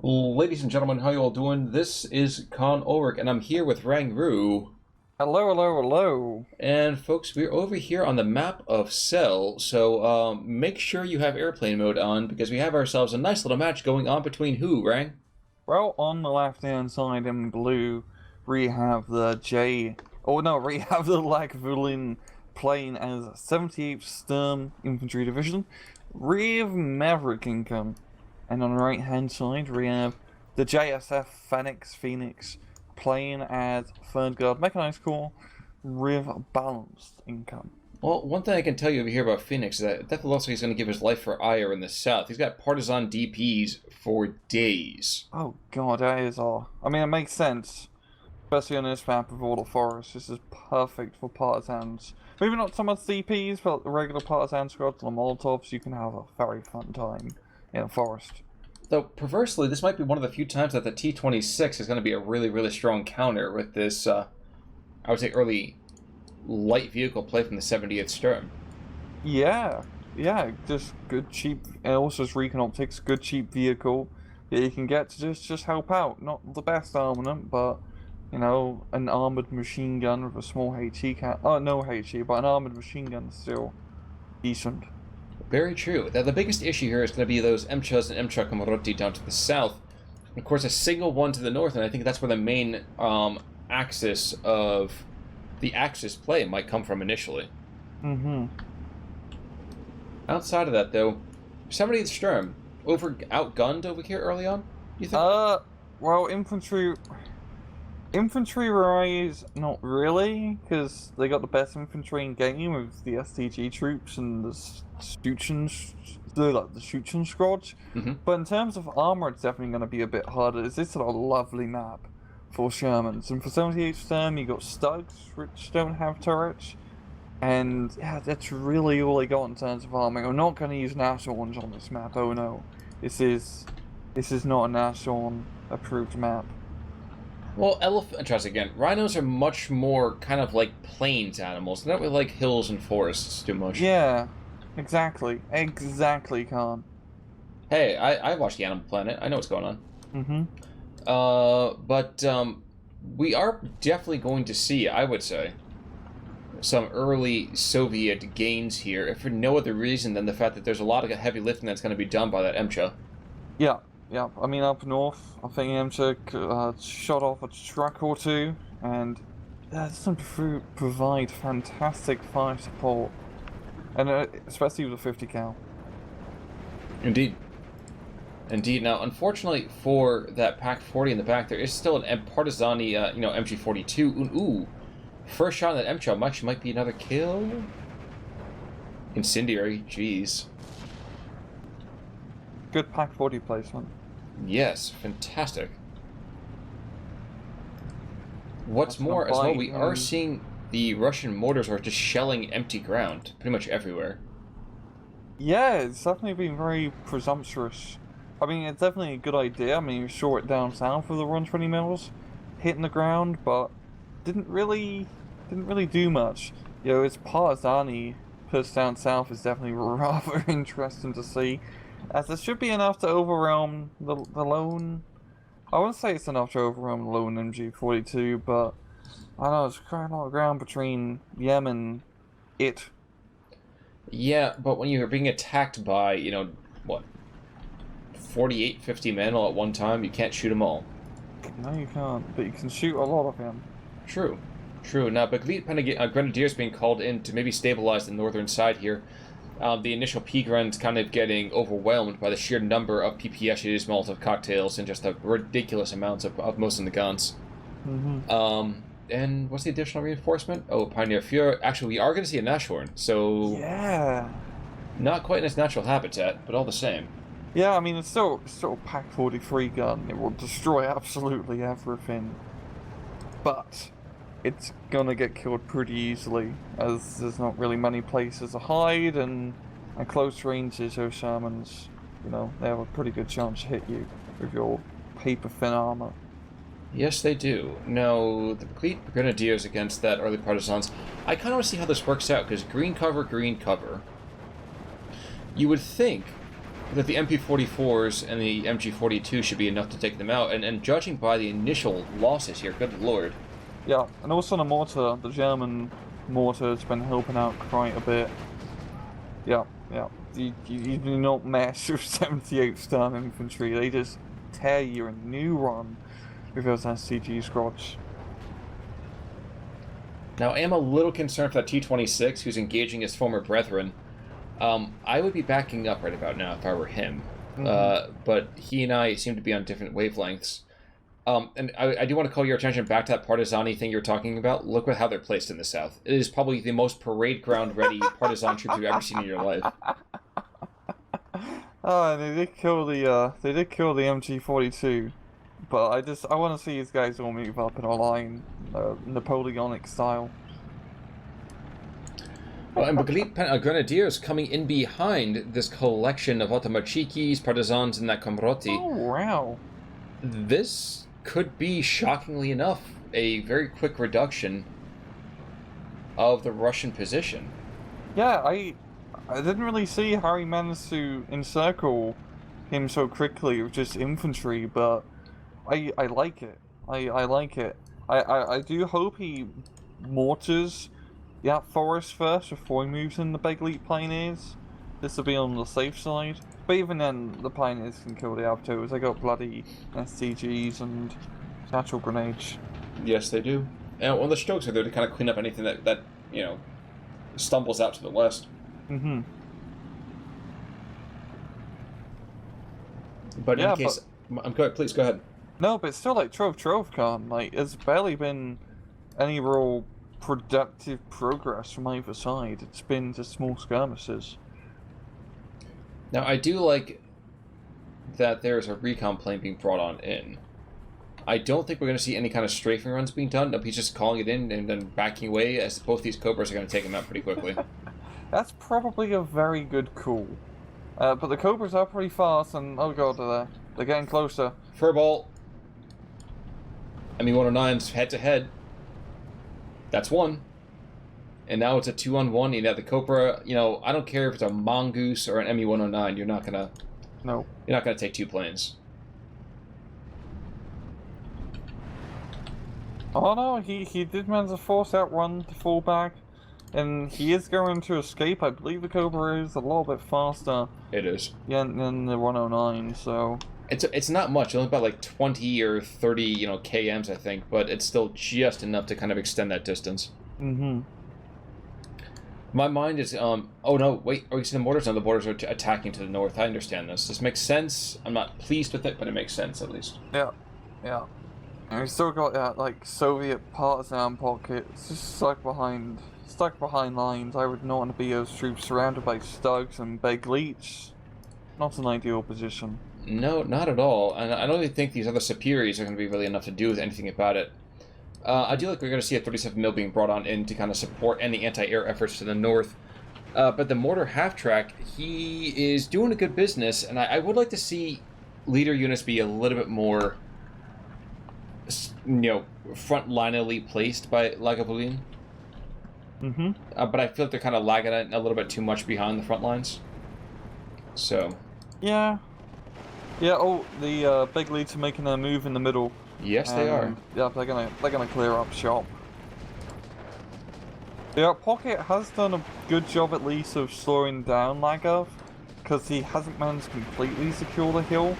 Ladies and gentlemen, how you all doing? This is Con Ulrich, and I'm here with Rang Ru. Hello, hello, hello. And folks, we're over here on the map of Tsel, so make sure you have airplane mode on, because we have ourselves a nice little match going on between who, Rang? Well, on the left-hand side in blue, we have the we have the Lagvulim playing as 78th Sturm Infantry Division with Maverick income. And on the right-hand side, we have the JSFFenix playing as 3rd Guard Mechanized Corps with balanced income. Well, one thing I can tell you over here about Phoenix is that it definitely looks like he's going to give his life for Ire in the south. He's got partisan DPs for days. Oh god, that is all. I mean, it makes sense. Especially on this map with all the forests. This is perfect for partisans. Maybe not so much DPs, but the regular partisan squads and the Molotovs, you can have a very fun time in a forest. Though, perversely, this might be one of the few times that the T-26 is going to be a really, really strong counter with this, I would say, early light vehicle play from the 78th Sturm. Yeah, just good cheap, and also it's recon optics, good cheap vehicle that you can get to just help out. Not the best armament, but, you know, an armored machine gun with a small HE count. Oh, no HE, but an armored machine gun is still decent. Very true. Now, the biggest issue here is going to be those MCHAs and MCHA Komaroti down to the south. Of course, a single one to the north, and I think that's where the main axis of the Axis play might come from initially. Mm-hmm. Outside of that, though, 78th Sturm outgunned over here early on, you think? Well, infantry rise, not really, because they got the best infantry in game with the STG troops and the Schutzen squads. Mm-hmm. But in terms of armor, it's definitely going to be a bit harder. This is a lovely map for Shermans, and for 78th Sturm, you got Stugs, which don't have turrets. And yeah, that's really all they got in terms of armor. I'm not going to use Nashorns on this map. Oh no, this is not a Nashorn approved map. Well, interesting again. Rhinos are much more kind of like plains animals. They're not really like hills and forests too much. Yeah, exactly, Khan. Hey, I watched the Animal Planet. I know what's going on. Mm-hmm. But we are definitely going to see, I would say, some early Soviet gains here, if for no other reason than the fact that there's a lot of heavy lifting that's going to be done by that MCHA. Yeah. I mean, up north, I think MCHA shot off a truck or two, and that's going to provide fantastic fire support, and especially with the 50 cal. Indeed. Now, unfortunately for that Pac 40 in the back, there is still an Partizani, MG42. Ooh, first shot on that MCHA might be another kill. Incendiary, jeez. Good Pac 40 placement. Yes, fantastic. What's more, as well, we are seeing the Russian mortars are just shelling empty ground pretty much everywhere. Yeah, it's definitely been very presumptuous. I mean, it's definitely a good idea. I mean, you saw it down south with the 120 mils hitting the ground, but didn't really do much. You know, its Partizani pushed down south is definitely rather interesting to see, as it should be enough to overwhelm the lone. I wouldn't say it's enough to overwhelm the lone MG42, but I don't know, it's quite a lot of ground between Yem and it. Yeah, but when you're being attacked by, 48, 50 men all at one time, you can't shoot them all. No, you can't, but you can shoot a lot of them. True. Now, but Grenadiers being called in to maybe stabilize the northern side here. The initial P-Grens kind of getting overwhelmed by the sheer number of PPSs, Molotov cocktails, and just the ridiculous amounts of most of the guns. Mm-hmm. And what's the additional reinforcement? Oh, Pioneer Fuhrer. Actually, we are going to see a Nashorn, so... Yeah. Not quite in its natural habitat, but all the same. Yeah, I mean, it's still a Pac 43 gun. It will destroy absolutely everything. But it's gonna get killed pretty easily, as there's not really many places to hide, and at close ranges, those Shermans, they have a pretty good chance to hit you with your paper-thin armor. Yes, they do. Now, the Grenadiers against that early Partisans, I kind of want to see how this works out, because green cover. You would think that the MP44s and the MG42 should be enough to take them out. And judging by the initial losses here, good lord. Yeah, and also the mortar, the German mortar has been helping out quite a bit. Yeah. You do not mess with 78th Sturm infantry. They just tear you a new run with those SCG squads. Now, I am a little concerned for that T-26, who's engaging his former brethren. I would be backing up right about now if I were him. But he and I seem to be on different wavelengths. And I do want to call your attention back to that partisan thing you're talking about. Look at how they're placed in the south. It is probably the most parade ground-ready partisan troops you've ever seen in your life. Oh, and they did kill the MG42, but I want to see these guys all move up in a line, Napoleonic style. Well, and Baglite Grenadiers coming in behind this collection of Automachikis, partisans, and that Komroti. Oh wow! This could be, shockingly enough, a very quick reduction of the Russian position. Yeah, I didn't really see how he managed to encircle him so quickly with just infantry, but I like it. I like it. I do hope he mortars that forest first before he moves in the Baglite Pioneers. This will be on the safe side. But even then, the Pioneers can kill the Avtos. They got bloody STGs and satchel grenades. Yes, they do. And well, the Stokes are there to kind of clean up anything that you know, stumbles out to the west. Mm-hmm. But in case... I'm good, please, go ahead. No, but it's still like Trove Khan. Like, there's barely been any real productive progress from either side. It's been just small skirmishes. Now, I do like that there's a recon plane being brought on in. I don't think we're going to see any kind of strafing runs being done. Nope, he's just calling it in and then backing away, as both these Cobras are going to take him out pretty quickly. That's probably a very good call. But the Cobras are pretty fast, and oh god, they're getting closer. Furball. ME-109's head-to-head. That's one. And now it's a 2-on-1. You know, the Cobra, you know, I don't care if it's a Mongoose or an ME-109, you're not gonna... No. You're not gonna take two planes. Oh no, he did manage to force that run to fall back. And he is going to escape. I believe the Cobra is a little bit faster. It is. Yeah, than the 109, so... It's not much, only about like 20 or 30, you know, KMs, I think, but it's still just enough to kind of extend that distance. Mm-hmm. My mind is, oh no, wait, oh, you see the mortars? No, the mortars are attacking to the north. I understand this. This makes sense. I'm not pleased with it, but it makes sense, at least. Yeah. And we still got that, like, Soviet partisan pocket. It's just stuck behind lines. I would not want to be those troops surrounded by Stugs and Baglites. Not an ideal position. No, not at all. And I don't even think these other superiors are going to be really enough to do with anything about it. I do like we're going to see a 37 mil being brought on in to kind of support any anti-air efforts to the north. But the mortar half-track, he is doing a good business, and I would like to see leader units be a little bit more, you know, front-lineally placed by Lagvulim. Mm-hmm. But I feel like they're kind of lagging it a little bit too much behind the front lines. So... Yeah, oh, the big leads are making a move in the middle. Yes, they are. Yeah, they're gonna clear up shop. Yeah, Pocket has done a good job at least of slowing down Lagov, because he hasn't managed to completely secure the hill,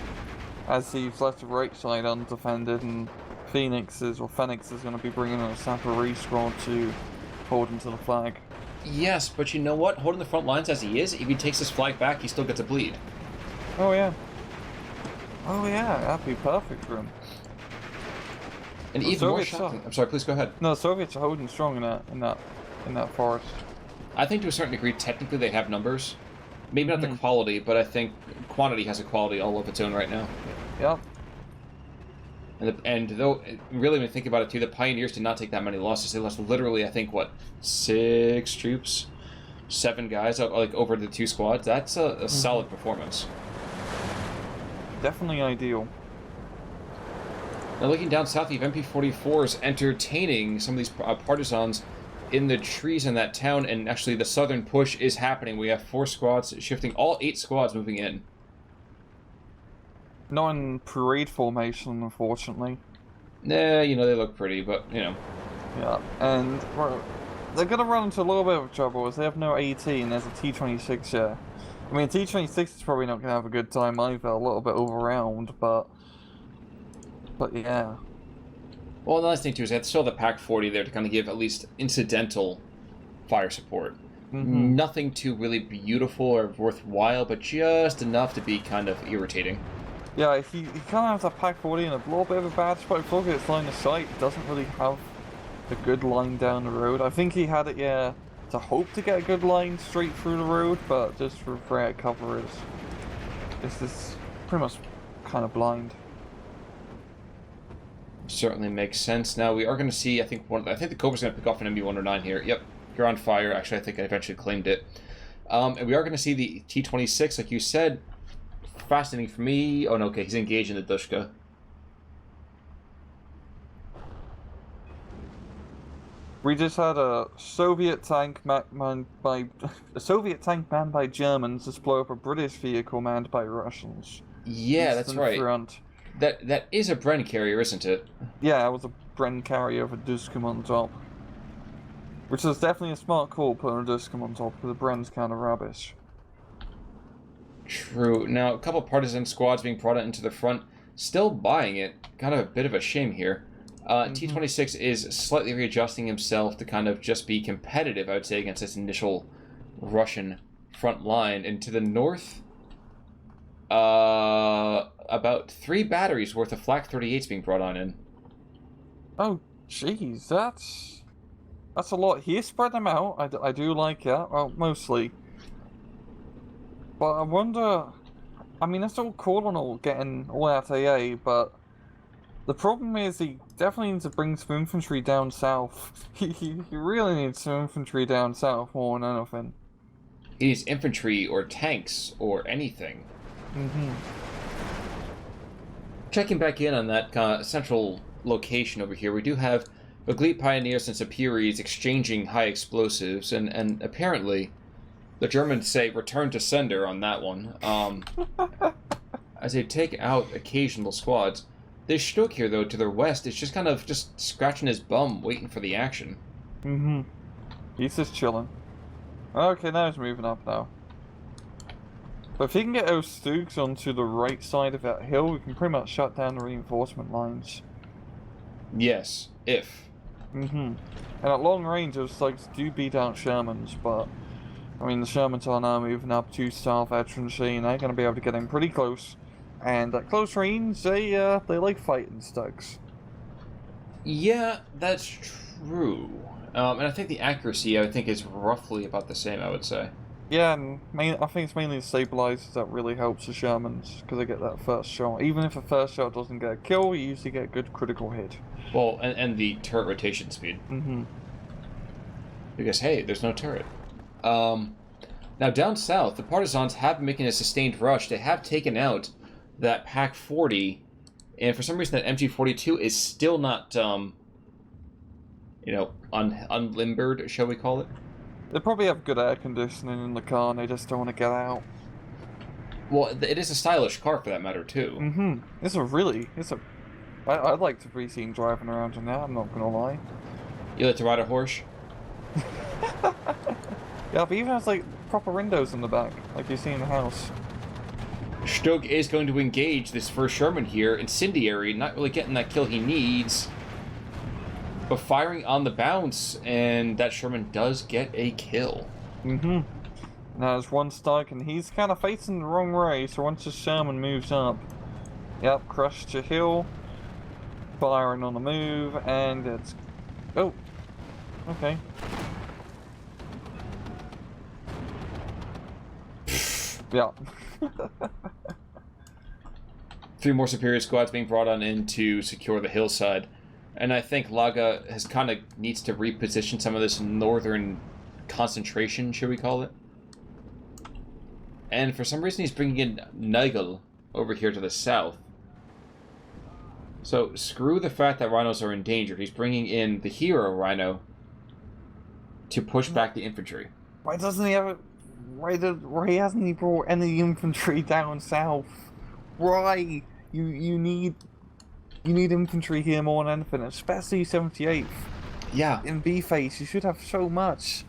as he's left the right side undefended, and Fenix is going to be bringing in a Sapori squad to hold into the flag. Yes, but you know what? Holding the front lines as he is, if he takes his flag back, he still gets a bleed. Oh yeah, that'd be perfect for him. And the even Soviets more shocking. I'm sorry, please go ahead. No, the Soviets are holding strong in that forest. I think to a certain degree, technically they have numbers. Maybe not the quality, but I think quantity has a quality all of its own right now. Yep. And though, really, when you think about it too, the Pioneers did not take that many losses. They lost literally, I think, what, 6 troops? 7 guys, like, over the 2 squads. That's a solid performance. Definitely ideal. Now, looking down south, you have MP-44s entertaining some of these partisans in the trees in that town, and actually the southern push is happening. We have 4 squads shifting, all 8 squads moving in. Not in parade formation, unfortunately. Nah, you know, they look pretty, but, you know. Yeah, and well, they're gonna run into a little bit of trouble as they have no AT and there's a T-26 here. I mean, T-26 is probably not gonna have a good time either, a little bit overwhelmed, but yeah. Well, the last thing, too, is they still have the Pac-40 there to kind of give at least incidental fire support. Nothing too really beautiful or worthwhile, but just enough to be kind of irritating. Yeah, he kind of has a Pac-40 in a little bit of a bad spot. If you look at its line of sight, it doesn't really have a good line down the road. I think he had it, yeah, to hope to get a good line straight through the road, but just for where it covers, it's just pretty much kind of blind. Certainly makes sense. Now, we are going to see, I think the Cobra's going to pick off an MB-109 here. Yep, you're on fire. Actually, I think I eventually claimed it. And we are going to see the T-26, like you said. Fascinating for me. Oh, no, okay, he's engaged in the Dushka. We just had a Soviet tank manned by Germans just blow up a British vehicle manned by Russians. Yeah, that's right. Front. That is a Bren carrier, isn't it? Yeah, it was a Bren carrier with a Duskum on top. Which is definitely a smart call, putting a Duskum on top, because the Bren's kind of rubbish. True. Now, a couple partisan squads being brought into the front, still buying it. Kind of a bit of a shame here. T-26 is slightly readjusting himself to kind of just be competitive, I would say, against this initial Russian front line. And to the north, about 3 batteries worth of Flak 38s being brought on in. Oh, jeez, that's a lot. He spread them out. I do like that. Well, mostly. But I wonder, I mean, that's all cool and all, getting all that AA, but the problem is he definitely needs to bring some infantry down south. He really needs some infantry down south more than anything. He needs infantry or tanks or anything. Checking back in on that central location over here, we do have Lagvulim Pioneers and Superiors exchanging high explosives, and apparently the Germans say return to sender on that one. As they take out occasional squads. This Stuck here, though, to their west, is just kind of just scratching his bum, waiting for the action. He's just chilling. Okay, now he's moving up now. But if he can get those Stugs onto the right side of that hill, we can pretty much shut down the reinforcement lines. Yes, if. And at long range, those Stugs do beat out Shermans, but I mean, the Shermans are now moving up to South Etrunchy, and they're going to be able to get in pretty close. And at close range, they like fighting Stugs. Yeah, that's true. And I think the accuracy, I think, is roughly about the same, I would say. Yeah, and I think it's mainly the stabilizers that really helps the Shermans, because they get that first shot. Even if the first shot doesn't get a kill, you usually get a good critical hit. Well, and the turret rotation speed. Because, hey, there's no turret. Now, down south, the Partisans have been making a sustained rush. They have taken out that Pac-40, and for some reason that MG-42 is still not, unlimbered, shall we call it? They probably have good air conditioning in the car, and they just don't want to get out. Well, it is a stylish car, for that matter, too. I'd like to be seen driving around in that, I'm not gonna lie. You like to ride a horse? Yeah, but even has, like, proper windows in the back, like you see in the house. Stuck is going to engage this first Sherman here. Incendiary, not really getting that kill he needs. But firing on the bounce, and that Sherman does get a kill. Now there's one Stug, and he's kind of facing the wrong way, so once the Sherman moves up, yep, crushed to hill, firing on the move, and it's... Oh, okay. Yeah. 3 more superior squads being brought on in to secure the hillside. And I think Laga has kind of needs to reposition some of this northern concentration, should we call it? And for some reason he's bringing in Nigel over here to the south. So screw the fact that rhinos are in danger. He's bringing in the hero rhino to push back the infantry. Why doesn't he have it? Why hasn't he brought any infantry down south? Why? You need infantry here more than anything, especially 78th. Yeah. In B phase, you should have so much.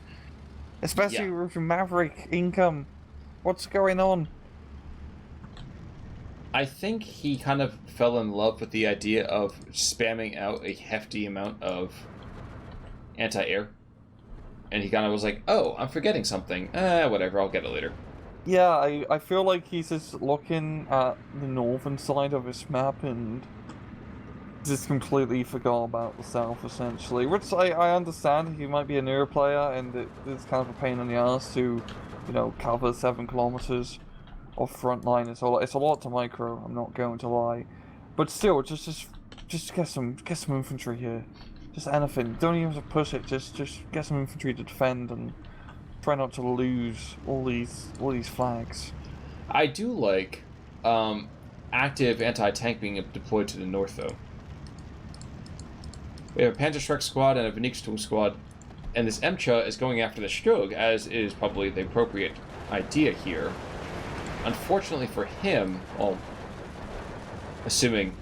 Especially with your Maverick income. What's going on? I think he kind of fell in love with the idea of spamming out a hefty amount of anti-air. And he kind of was like, oh, I'm forgetting something. Whatever, I'll get it later. Yeah, I feel like he's just looking at the northern side of his map and just completely forgot about the south, essentially. Which I understand, he might be a newer player and it's kind of a pain in the ass to, you know, cover 7 kilometers of front line. It's a lot to micro, I'm not going to lie. But still, just get some infantry here. Just anything. Don't even have to push it, just get some infantry to defend and try not to lose all these flags. I do like active anti-tank being deployed to the north, though. We have a Panzerschreck squad and a Vernichtung squad, and this Emcha is going after the Sturg, as is probably the appropriate idea here. Unfortunately for him, well, assuming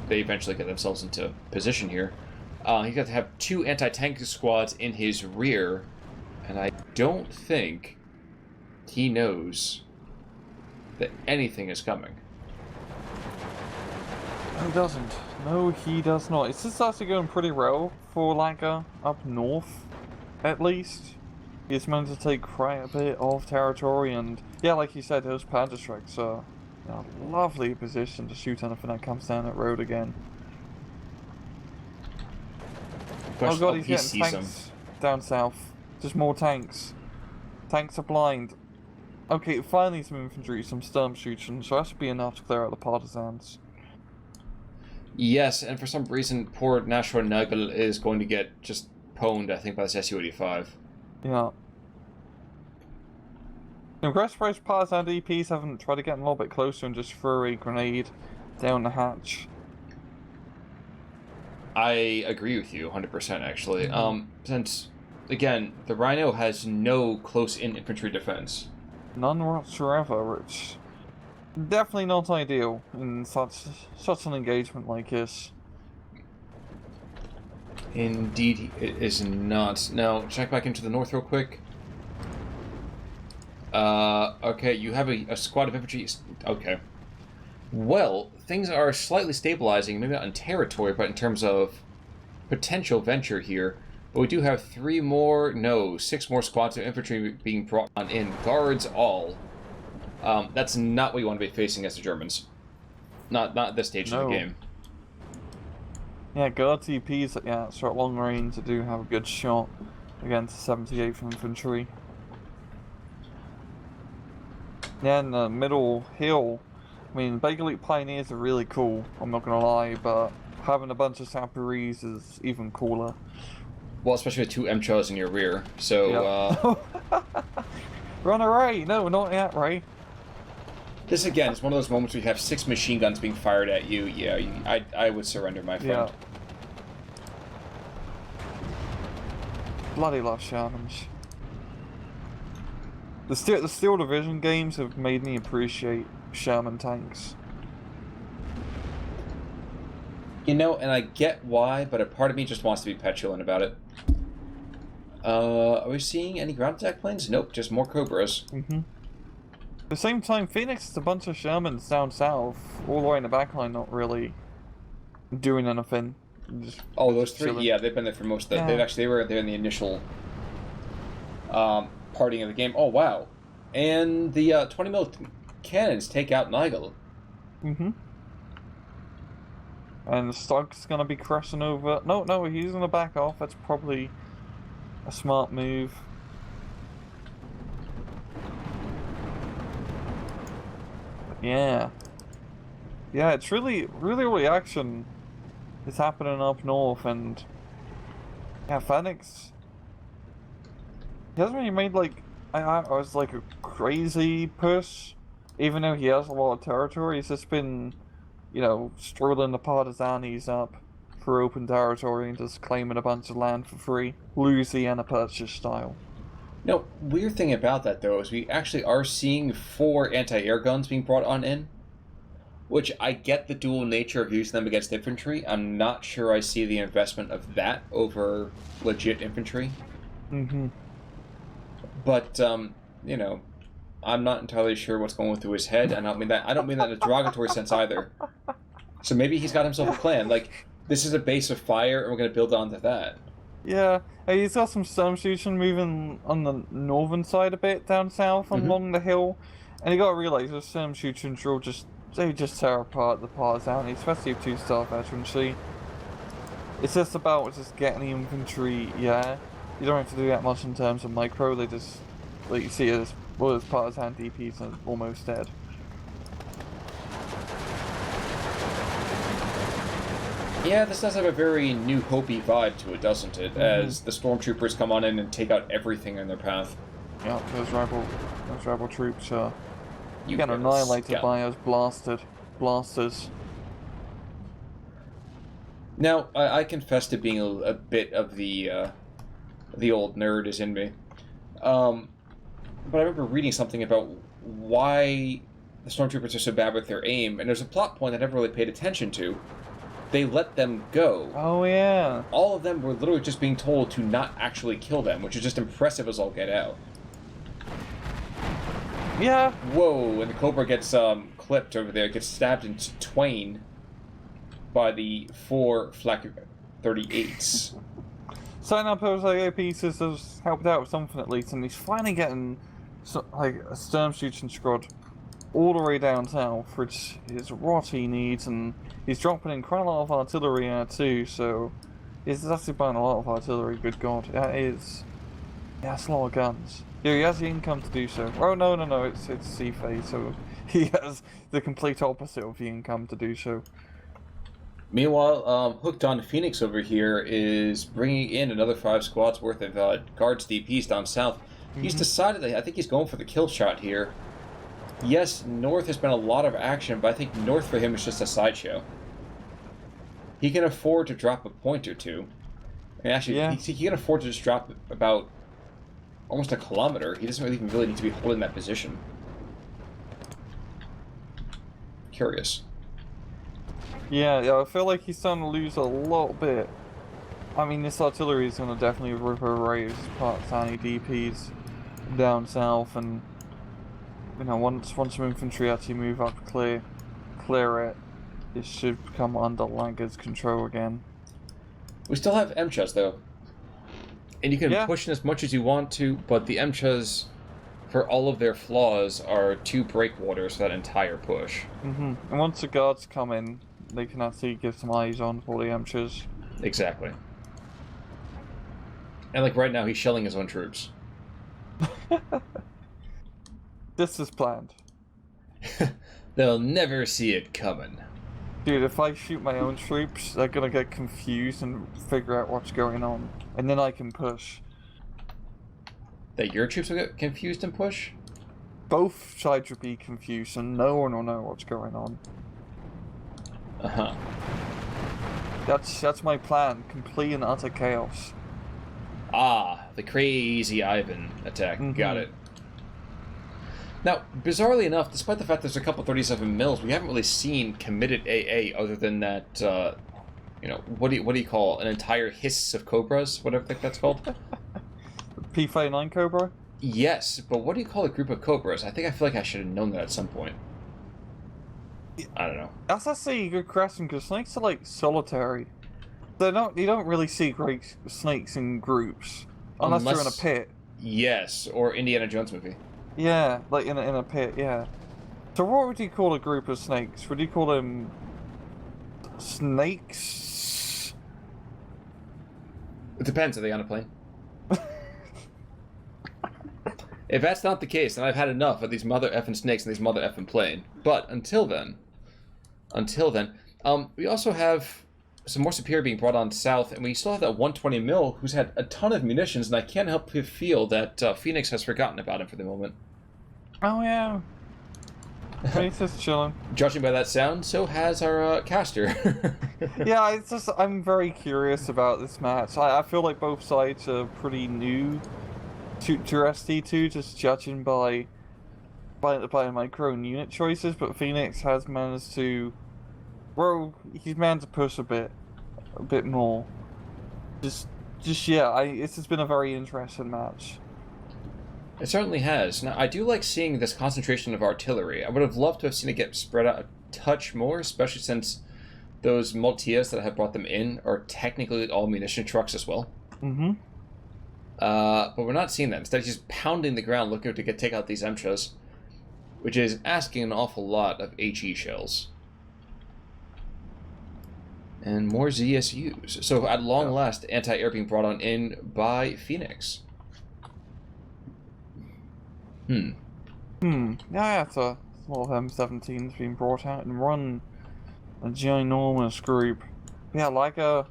they eventually get themselves into position here, he's got to have 2 anti-tank squads in his rear, and I don't think he knows that anything is coming. He doesn't. No, he does not. It's just actually going pretty well for Lagger up north, at least. He's managed to take quite a bit of territory, and yeah, like you said, those Panzerschrecks are in a lovely position to shoot anything that comes down that road again. Oh god, he's getting tanks down south. Just more tanks. Tanks are blind. Okay, finally some infantry, some Sturm shooting, so that should be enough to clear out the partisans. Yes, and for some reason, poor Nashor Nagel is going to get just pwned, I think, by this Su-85. Yeah. I'm surprised partisan DPs haven't tried to get a little bit closer and just throw a grenade down the hatch. I agree with you 100%, actually. Since, again, the Rhino has no close-in infantry defense. None whatsoever, which definitely not ideal in such an engagement like this. Indeed, it is not. Now, check back into the north real quick. Okay, you have a squad of infantry. Okay. Well, things are slightly stabilizing, maybe not in territory, but in terms of potential venture here. But we do have 6 more squads of infantry being brought on in. Guards all. That's not what you want to be facing as the Germans. Not at this stage of the game. Yeah, guard TPs so at long range they do have a good shot against 78th Infantry. Yeah, in the middle hill, I mean, Baker Elite Pioneers are really cool, I'm not gonna lie, but having a bunch of Saparis is even cooler. Well, especially with 2 MCHOs in your rear, so, yep. Run away! No, not yet, Ray. This, again, is one of those moments where you have 6 machine guns being fired at you. Yeah, I would surrender, my friend. Yeah. Bloody love Shermans. The Steel Division games have made me appreciate Sherman tanks. You know, and I get why, but a part of me just wants to be petulant about it. Are we seeing any ground attack planes? Nope, just more Cobras. At the same time, Phoenix is a bunch of Shermans down south, all the way in the backline, not really doing anything. Just those 3? chilling. Yeah, they've been there for most of the... Yeah. They were there in the initial parting of the game. Oh, wow. And the 20mm cannons take out Nigel. And Stug's gonna be crossing over... No, he's gonna back off. That's probably a smart move. Yeah, it's really action is happening up north, and yeah, Fenix, he hasn't really made I was like a crazy push, even though he has a lot of territory. He's just been, you know, strolling the partisanis up for open territory and just claiming a bunch of land for free, Louisiana Purchase style. No, weird thing about that, though, is we actually are seeing 4 anti-air guns being brought on in. Which I get the dual nature of using them against infantry. I'm not sure I see the investment of that over legit infantry. Mm-hmm. But, you know, I'm not entirely sure what's going through his head. I don't mean that in a derogatory sense either. So maybe he's got himself a plan. Like, this is a base of fire, and we're going to build onto that. Yeah, he's got some skirmishing moving on the northern side a bit down south along the hill, and you got to realize the skirmishing drill they just tear apart the partisans, especially with 2-star veterancy. It's just about getting the infantry. Yeah, you don't have to do that much in terms of micro. They just like you see as well as partisan DPs are almost dead. Yeah, this does have a very New Hope-y vibe to it, doesn't it? As the stormtroopers come on in and take out everything in their path. Yeah, those rebel troops are You getting annihilated by those blasters. Now, I confess to being a bit of the old nerd is in me. But I remember reading something about why the stormtroopers are so bad with their aim, and there's a plot point I never really paid attention to. They let them go. Oh, yeah. All of them were literally just being told to not actually kill them, which is just impressive as all get out. Yeah. Whoa, and the Cobra gets clipped over there, gets stabbed in twain by the 4 Flak 38s. Setting up those AA pieces has helped out with something at least, and he's finally getting a Sturm shooting squad all the way down south, which is what he needs, and he's dropping in quite a lot of artillery here too, so he's actually buying a lot of artillery, good god. That's a lot of guns. Yeah, he has the income to do so. Oh, no, it's C-phase, so he has the complete opposite of the income to do so. Meanwhile, Hooked on Phoenix over here is bringing in another 5 squads worth of guards DPs down south. He's decided that I think he's going for the kill shot here. Yes, north has been a lot of action, but I think north for him is just a sideshow. He can afford to drop a point or two. And actually, he can afford to just drop about almost a kilometer. He doesn't even really need to be holding that position. Curious. Yeah, I feel like he's starting to lose a little bit. I mean, this artillery is going to definitely rip away his Partizani DPs down south, and you know, once some infantry actually move up to clear it, it should come under Langer's control again. We still have MCHAs though, and you can push in as much as you want to, but the MCHAs, for all of their flaws, are 2 breakwaters for that entire push. And once the guards come in, they can actually give some eyes on for the MCHAs. Exactly. And like right now, he's shelling his own troops. This is planned. They'll never see it coming. Dude, if I shoot my own troops, they're gonna get confused and figure out what's going on. And then I can push. That your troops will get confused and push? Both sides will be confused and no one will know what's going on. Uh-huh. That's my plan. Complete and utter chaos. Ah, the crazy Ivan attack. Got it. Now, bizarrely enough, despite the fact there's a couple 37 mils, we haven't really seen committed AA other than that, you know, what do you call an entire hiss of cobras, whatever the heck that's called? P-39 Cobra? Yes, but what do you call a group of cobras? I feel like I should have known that at some point. I don't know. That's actually a good question, because snakes are like solitary. You don't really see great snakes in groups. Unless they're in a pit. Yes, or Indiana Jones movie. Yeah, like in a pit, yeah. So what would you call a group of snakes? Would you call them snakes? It depends. Are they on a plane? If that's not the case, then I've had enough of these mother effing snakes and these mother effing plane. But until then, we also have some more Superior being brought on south, and we still have that 120 mil who's had a ton of munitions, and I can't help but feel that Phoenix has forgotten about him for the moment. Oh yeah. He's just chilling. Judging by that sound, so has our caster. Yeah, I'm very curious about this match. I feel like both sides are pretty new to ST2, just judging by by micro and unit choices, but Phoenix has managed to, well, he's managed to push a bit more. Yeah, this has been a very interesting match. It certainly has. Now, I do like seeing this concentration of artillery. I would have loved to have seen it get spread out a touch more, especially since those multis that have brought them in are technically all munition trucks as well. Mm-hmm. But we're not seeing that. Instead, he's just pounding the ground looking to take out these MTRAs, which is asking an awful lot of HE shells. And more ZSUs. So at long last, anti-air being brought on in by Phoenix. Yeah, it's a lot of M17s being brought out and run a ginormous group. Yeah, I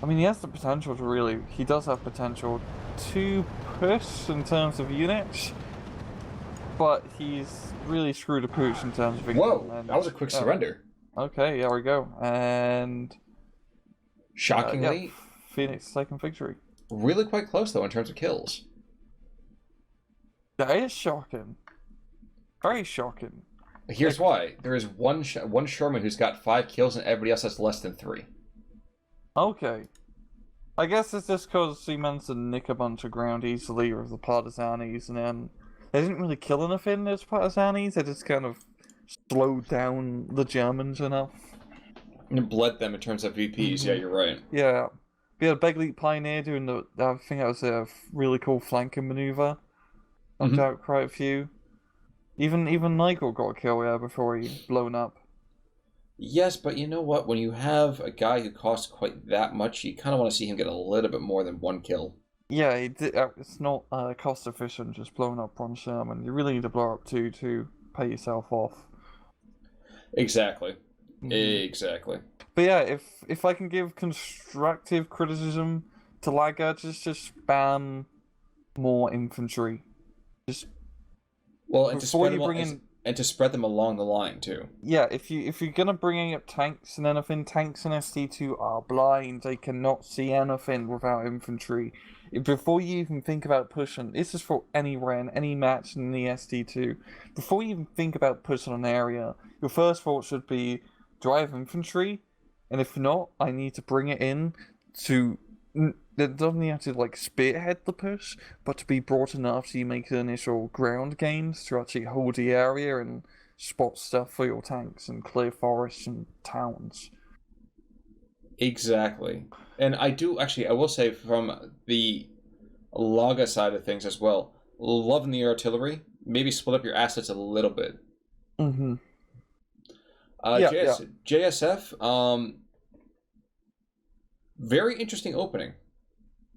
mean, he has the potential to really. He does have potential to push in terms of units, but he's really screwed a pooch in terms of. Whoa! That was a quick surrender. Okay, there we go. And shockingly, Phoenix taking victory. Really quite close though in terms of kills. That is shocking. Very shocking. Here's why: there is one Sherman who's got 5 kills, and everybody else has less than 3. Okay. I guess it's just because he managed to nick a bunch of ground easily with the Partisanis, and then they didn't really kill anything as Partisanis. They just kind of slowed down the Germans enough. And bled them in terms of VPs. Yeah, you're right. Yeah. We had Begleet Pioneer doing I think that was a really cool flanking maneuver. Knocked out quite a few. Even Nigel got a kill there before he blown up. Yes, but you know what? When you have a guy who costs quite that much, you kind of want to see him get a little bit more than 1 kill. Yeah, it's not cost efficient just blowing up one Sherman. You really need to blow up 2 to pay yourself off. Exactly. Exactly. But yeah, if I can give constructive criticism to Lager, just spam more infantry. And to spread them along the line too. Yeah, if you're gonna bring up tanks and anything, tanks and SD2 are blind. They cannot see anything without infantry. Before you even think about pushing, this is for anywhere in any match in the SD2. Before you even think about pushing an area, your first thought should be, do I have infantry? And if not, I need to bring it in to. It doesn't have to like spearhead the push, but to be brought enough so you make the initial ground gains to actually hold the area and spot stuff for your tanks and clear forests and towns. Exactly. And I will say from the Laga side of things as well, loving the artillery, maybe split up your assets a little bit. JSF, very interesting opening.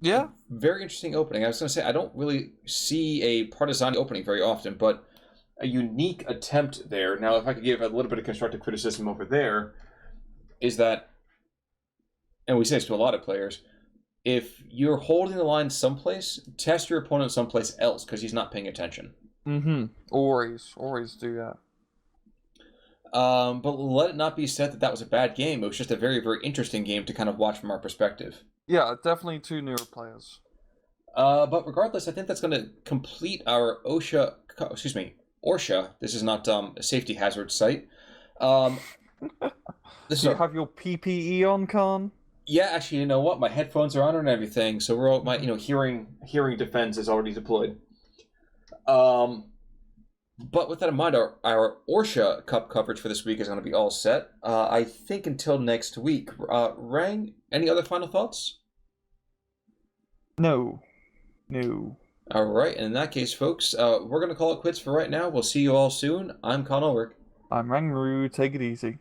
Yeah. Very interesting opening. I was going to say, I don't really see a Partisan opening very often, but a unique attempt there. Now, if I could give a little bit of constructive criticism over there, is that, and we say this to a lot of players, if you're holding the line someplace, test your opponent someplace else, because he's not paying attention. Always do that. But let it not be said that was a bad game. It was just a very, very interesting game to kind of watch from our perspective. Yeah, definitely 2 newer players. But regardless, I think that's going to complete our Orsha. This is not a safety hazard site. Do you have your PPE on, Khan? Yeah, actually, you know what? My headphones are on and everything, so we're all, my hearing defense is already deployed. But with that in mind, our Orsha Cup coverage for this week is going to be all set. I think until next week. Rang, any other final thoughts? No. All right, and in that case, folks, we're going to call it quits for right now. We'll see you all soon. I'm Con Ulrich. I'm Rangru. Take it easy.